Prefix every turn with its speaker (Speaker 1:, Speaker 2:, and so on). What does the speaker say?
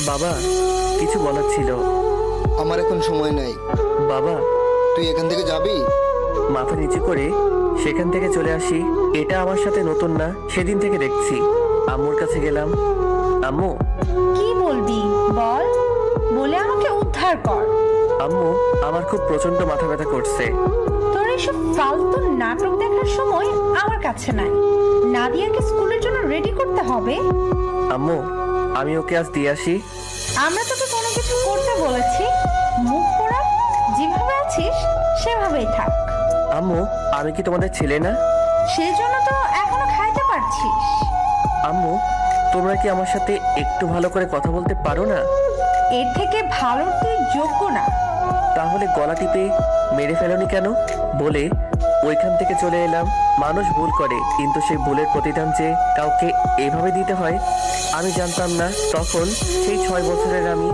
Speaker 1: বাবা, কিছু বলার ছিল।
Speaker 2: আমার এখন সময় নাই।
Speaker 1: বাবা,
Speaker 2: তুই এখান থেকে যাবি?
Speaker 1: মাথা নিচু করে সেখান থেকে চলে আসি। এটা আমার সাথে নতুন না, সেদিন থেকে দেখছি। আম্মুর কাছে গেলাম। আম্মু।
Speaker 3: কি বলবি বল, বলে আমাকে উদ্ধার কর।
Speaker 1: আম্মু, আমার খুব প্রচন্ড মাথা ব্যথা করছে।
Speaker 3: তোর এসব ফালতু নাটক দেখার সময় আমার কাছে নাই। নাদিয়াকে স্কুলের জন্য রেডি করতে হবে।
Speaker 1: আম্মু, আমি ওকে আজ দিয়ে আসি।
Speaker 3: আমরা তোকে কোনো কিছু করতে বলেছি? মুখ পোড়া, যেভাবে আছিস সেভাবেই থাক।
Speaker 1: আম্মু, আমি কি তোমাদের ছেলে না?
Speaker 3: সেজন্য তো এখনো খাইতে পারছিস।
Speaker 1: আম্মু, তোমরা কি আমার সাথে একটু ভালো করে কথা বলতে পারো না?
Speaker 3: এর থেকে ভালো তুই যোগ্য না।
Speaker 1: তাহলে গলা টিপে মেরে ফেলোনি কেন? বলে ওইখান থেকে চলে এলাম। মানুষ ভুল করে, কিন্তু সেই ভুলের প্রতিদান যে কাউকে এভাবে দিতে হয় আমি জানতাম না। তখন সেই 6 বছরের আমি